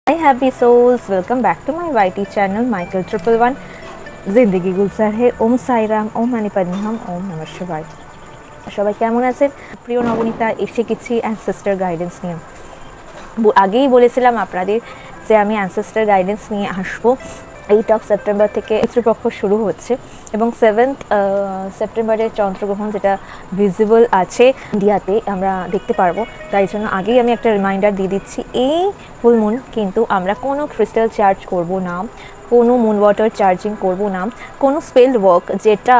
Hi happy souls, welcome back to my YT channel Michael 111 जिंदगी गुलजार है ओम साईराम ओम मानी पद्मे हम ओम नमः शिवाय। সবাই কেমন আছেন? প্রিয় নবনীতা এসে গেছি অ্যানসেস্টার গাইডেন্স নিয়ে। আগেই বলেছিলাম আপনাদের যে আমি অ্যানসেস্টার গাইডেন্স নিয়ে আসবো। 8 সেপ্টেম্বর থেকে পিতৃপক্ষ শুরু হচ্ছে এবং 7 সেপ্টেম্বরের চন্দ্রগ্রহণ যেটা ভিজিবল আছে ইন্ডিয়াতে আমরা দেখতে পারবো। তাই জন্য আগেই আমি একটা রিমাইন্ডার দিয়ে দিচ্ছি, এই ফুল মুন কিন্তু আমরা কোনো ক্রিস্টাল চার্জ করব না, কোনো মুন ওয়াটার চার্জিং করব না, কোনো স্পেল ওয়ার্ক যেটা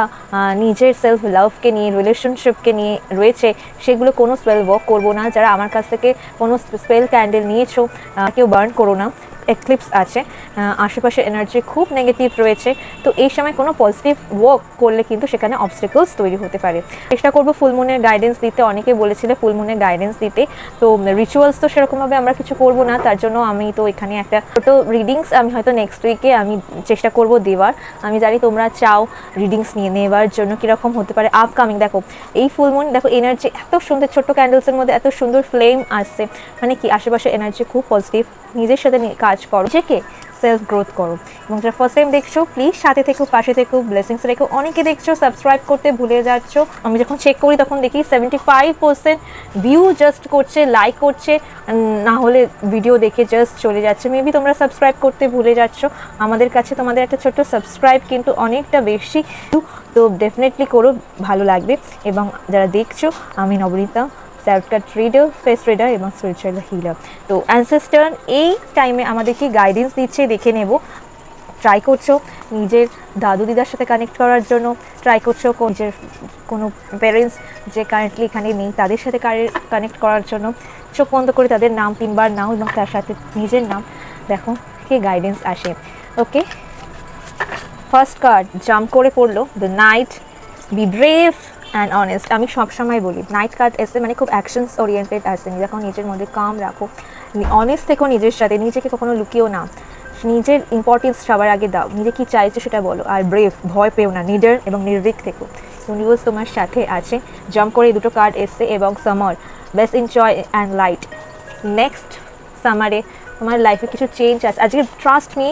নিজের সেলফ লাভকে নিয়ে রিলেশনশিপকে নিয়ে রয়েছে সেগুলো কোনো স্পেল ওয়ার্ক করব না। যারা আমার কাছ থেকে কোনো স্পেল ক্যান্ডেল নিয়েছো কেউ বার্ন করো না। এক্লিপস আছে, আশেপাশে এনার্জি খুব নেগেটিভ রয়েছে, তো এই সময় কোনো পজিটিভ ওয়ার্ক করলে কিন্তু সেখানে অবস্টেকলস তৈরি হতে পারে। চেষ্টা করবো ফুলমুনের গাইডেন্স দিতে, অনেকে বলেছিল ফুলমুনের গাইডেন্স দিতে, তো রিচুয়ালস তো সেরকমভাবে আমরা কিছু করবো না, তার জন্য আমি তো এখানে একটা ছোটো রিডিংস আমি হয়তো নেক্সট উইকে আমি চেষ্টা করব দেওয়ার। আমি জানি তোমরা চাও রিডিংস নিয়ে নেওয়ার জন্য কীরকম হতে পারে আপকামিং। দেখো এই ফুলমুন, দেখো এনার্জি এত সুন্দর, ছোট্ট ক্যান্ডেলসের মধ্যে এত সুন্দর ফ্লেম আসছে, মানে কি আশেপাশে এনার্জি খুব পজিটিভ। নিজের সাথে কাজ করো, নিজেকে সেলফ গ্রোথ করো। এবং যারা ফার্স্ট টাইম দেখছো প্লিজ সাথে থেকো, পাশে থেকো, ব্লেসিংস রেখো। অনেকে দেখছো সাবস্ক্রাইব করতে ভুলে যাচ্ছ। আমি যখন চেক করি তখন দেখি 75% ভিউ জাস্ট করছে, লাইক করছে, না হলে ভিডিও দেখে জাস্ট চলে যাচ্ছে। মেবি তোমরা সাবস্ক্রাইব করতে ভুলে যাচ্ছ। আমাদের কাছে তোমাদের একটা ছোট্ট সাবস্ক্রাইব কিন্তু অনেকটা বেশি, তো ডেফিনেটলি করো, ভালো লাগবে। এবং যারা দেখছো, আমি Nabanita, self card reader, face reader এবং স্পিরিচুয়াল হিলার। তো অ্যানসেস্টার এই টাইমে আমাদেরকে গাইডেন্স দিচ্ছে, দেখে নেব। ট্রাই করছো নিজের দাদু দিদার সাথে কানেক্ট করার জন্য, ট্রাই করছো নিজের কোনো প্যারেন্টস যে কারেন্টলি এখানে নেই তাদের সাথে কানেক্ট করার জন্য। চোখ বন্ধ করে তাদের নাম 3 বার নাও এবং তার সাথে নিজের নাম, দেখো কি গাইডেন্স আসে। ওকে, ফার্স্ট কার্ড জাম্প করে পড়লো the night, B brave and honest. আমি সবসময় বলি নাইট কার্ড এসে মানে খুব অ্যাকশনস ওরিয়েন্টেড আসে। দেখো নিজের মধ্যে কাম রাখো, অনেস্ট থেকো নিজের সাথে, নিজেকে কখনো লুকিও না, নিজের ইম্পর্টেন্স সবার আগে দাও, নিজে কী চাইছো সেটা বলো। আর ব্রেভ, ভয় পেও না, নিডার এবং নির্ভীক থেকো। ইউনিভার্স তোমার সাথে আছে। জাম্প করে দুটো কার্ড এসছে এবং summer, best enjoy and light. Next সামারে তোমার লাইফে কিছু চেঞ্জ আছে আজকে, ট্রাস্ট মি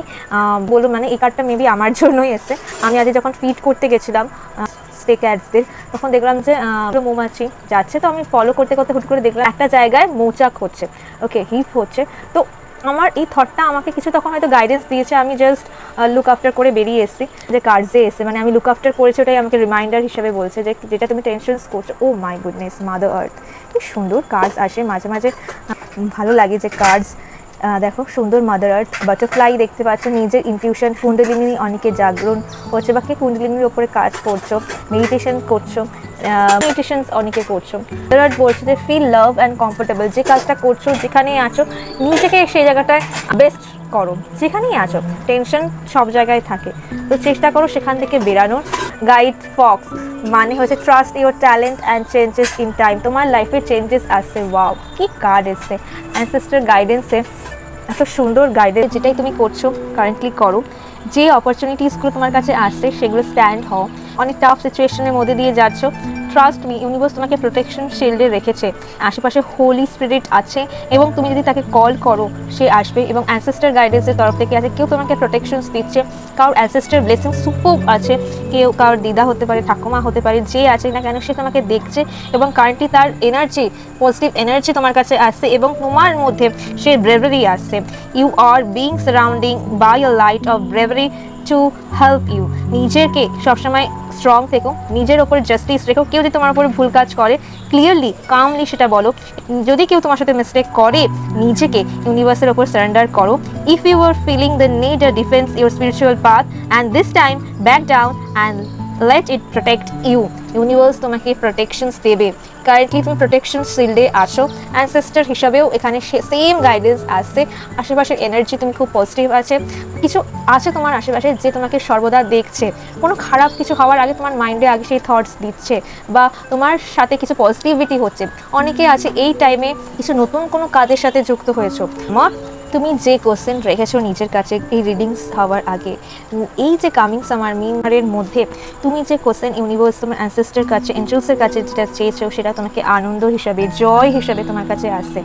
বলো। মানে এই কার্ডটা মেবি আমার জন্যই এসছে। আমি আজকে যখন ফিড করতে গেছিলাম স্টে ক্যাটসদের, তখন দেখলাম যে মৌমাছি যাচ্ছে, তো আমি ফলো করতে করতে হুট করে দেখলাম একটা জায়গায় মৌচাক হচ্ছে, ওকে হিপ হচ্ছে। তো আমার এই থটটা আমাকে কিছু তখন হয়তো গাইডেন্স দিয়েছে। আমি জাস্ট লুক আফটার করে বেরিয়ে এসেছি, যে কার্ডসে এসে মানে আমি লুক আফটার করেছি, ওটাই আমাকে রিমাইন্ডার হিসেবে বলছে যে যেটা তুমি টেনশনস করছো। ও মাই গুডনেস, মাদার আর্থ, কি সুন্দর কার্ডস আসে মাঝে মাঝে, ভালো লাগে যে কার্ডস। দেখো সুন্দর মাদার আর্থ, বাটারফ্লাই দেখতে পাচ্ছ, নিজের ইনটিউশন, কুণ্ডলিনী অনেকে জাগরণ হচ্ছে বা কে কুণ্ডলিনীর ওপরে কাজ করছো, মেডিটেশন করছো, মেডিটেশনস অনেকে করছো। মাদার আর্থ বলছে যে ফিল লাভ অ্যান্ড কমফোর্টেবল, যে কাজটা করছো যেখানেই আছো নিজেকে সেই জায়গাটায় বেস্ট করো। যেখানেই আছো টেনশন সব জায়গায় থাকে, তো চেষ্টা করো সেখান থেকে বেরানোর। গাইড ফক্স মানে হচ্ছে trust your talent and changes in time, তোমার লাইফে চেঞ্জেস আসছে। ওয়াও, কি কার্ড এসছে অ্যানসেস্টার গাইডেন্সে, এত সুন্দর গাইডেন্স। যেটাই তুমি করছো কারেন্টলি করো, যে অপরচুনিটিসগুলো তোমার কাছে আসছে সেগুলো স্ট্যান্ড হও। অনেক টাফ সিচুয়েশনের মধ্যে দিয়ে যাচ্ছ, ট্রাস্ট মি, ইউনিভার্স তোমাকে প্রোটেকশন শিল্ডে রেখেছে। আশেপাশে হোলি স্পিরিট আছে এবং তুমি যদি তাকে কল করো সে আসবে। এবং অ্যানসেস্টার গাইডেন্সের তরফ থেকে আছে, কেউ তোমাকে প্রোটেকশনস দিচ্ছে, কারোর অ্যানসেস্টার ব্লেসিং সুপার আছে, কেউ কারোর দিদা হতে পারে, ঠাকুমা হতে পারে, যে আছে না কেন সে তোমাকে দেখছে এবং কারেন্টলি তার এনার্জি, পজিটিভ এনার্জি তোমার কাছে আসছে এবং তোমার মধ্যে সে ব্রেভারি আসছে। You are being surrounding by a light of bravery to help you. নিজেকে সবসময় স্ট্রং থেকো, নিজের ওপর জাস্টিস রেখো। কেউ যদি তোমার উপরে ভুল কাজ করে ক্লিয়ারলি কামলি সেটা বলো। যদি কেউ তোমার সাথে মিস্টেক করে নিজেকে ইউনিভার্সের ওপর সারেন্ডার করো। If you are feeling the need a defence your spiritual path and this time back down and let it protect you. Universe তোমাকে প্রোটেকশনস দেবে। কারেন্টলি তুমি প্রোটেকশন শিল্ডে আসো, অ্যানসেস্টার হিসাবেও এখানে সেম গাইডেন্স আসছে। আশেপাশের এনার্জি তুমি খুব পজিটিভ আছে, কিছু আছে তোমার আশেপাশে যে তোমাকে সর্বদা দেখছে। কোনো খারাপ কিছু হওয়ার আগে তোমার মাইন্ডে আগে সেই থটস দিচ্ছে বা তোমার সাথে কিছু পজিটিভিটি হচ্ছে। অনেকে আছে এই টাইমে কিছু নতুন কোনো কাজের সাথে যুক্ত হয়েছো। তুমি যে কোশ্চেন রেখেছো নিজের কাছে এই রিডিংস হওয়ার আগে, এই যে কামিং সামার মিনারের মধ্যে তুমি যে কোশ্চেন ইউনিভার্স তোমার অ্যানসেস্টার কাছে, এঞ্জেলসের কাছে যেটা চেয়েছো সেটা তোমাকে আনন্দ হিসাবে, জয় হিসাবে তোমার কাছে আসছে।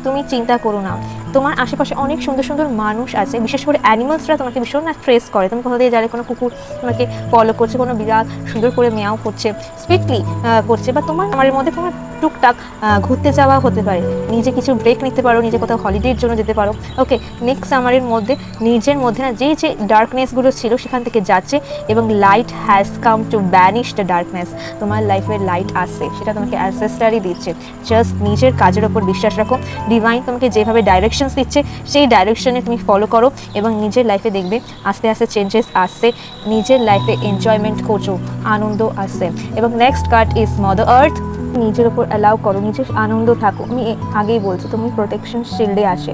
তুমি চিন্তা করো না, তোমার আশেপাশে অনেক সুন্দর সুন্দর মানুষ আছে, বিশেষ করে অ্যানিমালসরা তোমাকে ভীষণ ট্রেস করে। তুমি কোথা দিয়ে যারে কোনো কুকুর তোমাকে ফলো করছে, কোনো বিড়াল সুন্দর করে মেয়াও করছে, স্পিডলি করছে, বা তোমার আমার মধ্যে কোনো টুকটাক ঘুরতে যাওয়া হতে পারে, নিজে কিছু ব্রেক নিতে পারো, নিজে কোথাও হলিডের জন্য যেতে পারো। ওকে, নেক্সট সামারের মধ্যে নিজের মধ্যে না যে যে ডার্কনেসগুলো ছিল সেখান থেকে যাচ্ছে এবং light has come to banish the darkness. তোমার লাইফে লাইট আসছে, সেটা তোমাকে অ্যানসেস্টারই দিচ্ছে। জাস্ট নিজের কাজের ওপর বিশ্বাস রাখো, ডিভাইন তোমাকে যেভাবে ডাইরেকশনস দিচ্ছে সেই ডাইরেকশনে তুমি ফলো করো এবং নিজের লাইফে দেখবে আস্তে আস্তে চেঞ্জেস আসছে, নিজের লাইফে এনজয়মেন্ট করছো, আনন্দ আসছে। এবং next card is mother earth. নিজের ওপর অ্যালাউ করো, নিজের আনন্দ থাকো। আমি আগেই বলছি তুমি প্রোটেকশন শিল্ডে আসে,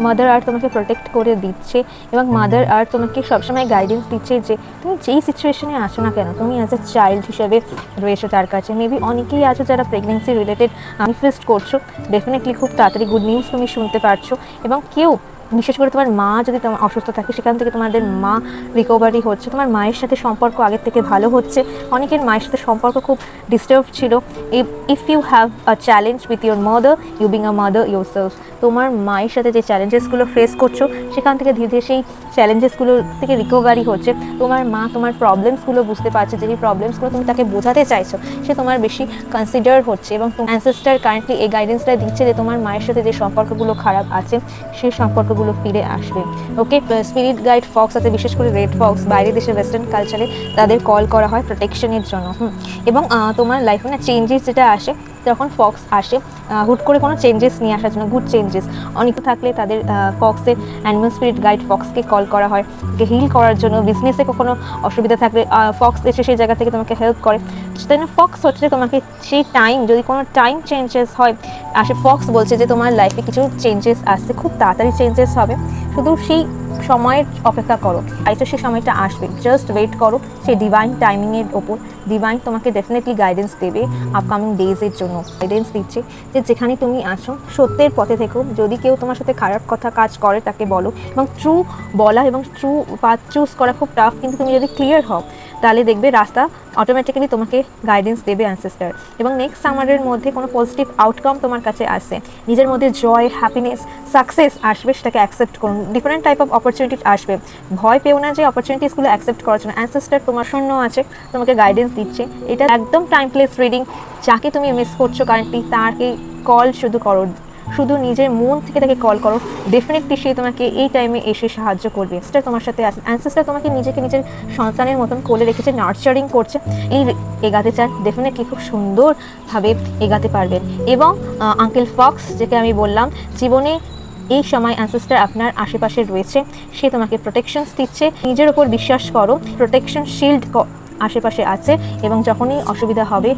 মাদার আর্থ তোমাকে প্রোটেক্ট করে দিচ্ছে এবং মাদার আর্থ তোমাকে সবসময় গাইডেন্স দিচ্ছে যে তুমি যেই সিচুয়েশনে আসো না কেন, তুমি অ্যাজ এ চাইল্ড হিসেবে রয়েছো তার কাছে। মেবি অনেকেই আছো যারা প্রেগনেন্সি রিলেটেড ম্যানিফেস্ট করছো, ডেফিনেটলি খুব তাড়াতাড়ি গুড নিউজ তুমি শুনতে পারছো। এবং কেউ বিশেষ করে তোমার মা যদি তোমার অসুস্থ থাকে, সেখান থেকে তোমাদের মা রিকভারি হচ্ছে, তোমার মায়ের সাথে সম্পর্ক আগের থেকে ভালো হচ্ছে। অনেকের মায়ের সাথে সম্পর্ক খুব ডিস্টার্ব ছিল। If you have a challenge with your mother, you being a mother yourself, তোমার মায়ের সাথে যে চ্যালেঞ্জেসগুলো ফেস করছো সেখান থেকে ধীরে ধীরে সেই চ্যালেঞ্জেসগুলো থেকে রিকভারি হচ্ছে। তোমার মা তোমার প্রবলেমসগুলো বুঝতে পারছে, যে এই প্রবলেমসগুলো তুমি তাকে বোঝাতে চাইছো, সে তোমার বেশি কনসিডার হচ্ছে এবং অ্যানসেস্টার কারেন্টলি এই গাইডেন্সটা দিচ্ছে যে তোমার মায়ের সাথে যে সম্পর্কগুলো খারাপ আছে সেই সম্পর্কগুলো ফিরে আসবে। ওকে, স্পিরিট গাইড ফক্স আছে, বিশেষ করে রেড ফক্স, বাইরের দেশে ওয়েস্টার্ন কালচারে তাদের কল করা হয় প্রোটেকশনের জন্য। এবং তোমার লাইফে না চেঞ্জেস যেটা আসে, যখন ফক্স আসে হুট করে কোনো চেঞ্জেস নিয়ে আসার জন্য, গুড চেঞ্জেস অনেক থাকলে তাদের ফক্সের অ্যানিমাল স্পিরিট গাইড ফক্সকে কল করা হয় হিল করার জন্য। বিজনেসে কখনো অসুবিধা থাকলে ফক্স এসে সেই জায়গা থেকে তোমাকে হেল্প করে। তাই না, ফক্স হচ্ছে তোমাকে সেই টাইম, যদি কোনো টাইম চেঞ্জেস হয় আসে, ফক্স বলছে যে তোমার লাইফে কিছু চেঞ্জেস আসছে, খুব তাড়াতাড়ি চেঞ্জেস হবে, শুধু সেই সময়ের অপেক্ষা করো, হয়তো সেই সময়টা আসবে, জাস্ট ওয়েট করো সেই ডিভাইন টাইমিংয়ের ওপর। ডিভাইন তোমাকে ডেফিনেটলি গাইডেন্স দেবে আপকামিং ডেজের জন্য। গাইডেন্স দিচ্ছে যে যেখানে তুমি আছো সত্যের পথে থেকো, যদি কেউ তোমার সাথে খারাপ কথা কাজ করে তাকে বলো, এবং ট্রু বলা এবং ট্রু পাথ চুজ করা খুব টাফ, কিন্তু তুমি যদি ক্লিয়ার হও তাহলে দেখবে রাস্তা অটোমেটিক্যালি তোমাকে গাইডেন্স দেবে অ্যানসেস্টার। এবং নেক্সট সামারের মধ্যে কোনো পজিটিভ আউটকাম তোমার কাছে আসে, নিজের মধ্যে জয়, হ্যাপিনেস, সাকসেস আসবে, সেটাকে অ্যাকসেপ্ট করুন। ডিফারেন্ট টাইপ অফ অপরচুনিটি আসবে, ভয় পেও না যে অপরচুনিটিসগুলো অ্যাকসেপ্ট করার জন্য। অ্যানসেস্টার তোমার শূন্য আছে, তোমাকে গাইডেন্স দিচ্ছে। এটা একদম টাইমলেস রিডিং, যাকে তুমি মিস করছো কারেন্টলি তাকে কল শুধু করো, শুধু নিজের মন থেকে তাকে কল করো, ডেফিনেটলি সে তোমাকে এই টাইমে এসে সাহায্য করবে। অ্যানসেস্টার তোমার সাথে আছে, অ্যানসেস্টার তোমাকে নিজেকে নিজের সন্তানের মতন কোলে রেখেছে, নার্চারিং করছে। এই এগাতে চান, ডেফিনেটলি খুব সুন্দরভাবে এগাতে পারবেন। এবং আঙ্কেল ফক্স, যেটা আমি বললাম, জীবনে এই সময় অ্যানসেস্টার আপনার আশেপাশে রয়েছে, সে তোমাকে প্রোটেকশনস দিচ্ছে। নিজের ওপর বিশ্বাস করো, প্রোটেকশন শিল্ড আশেপাশে আছে। এবং যখনই অসুবিধা হবে,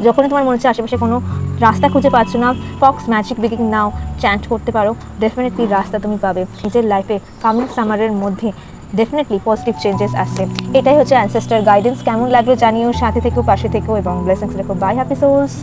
যখনই তোমার মনে হচ্ছে আশেপাশে কোনো রাস্তা খুঁজে পাচ্ছ না, ফক্স ম্যাজিক বিগিং নাও চ্যান্ট করতে পারো, ডেফিনেটলি রাস্তা তুমি পাবে। নিজের লাইফে কামিং সামারের মধ্যে ডেফিনেটলি পজিটিভ চেঞ্জেস আসছে। এটাই হচ্ছে অ্যানসেস্টার গাইডেন্স। কেমন লাগলো জানিও, সাথে থেকেও, পাশে থেকেও এবং ব্লেসিংস রেখো। Bye, happy sols.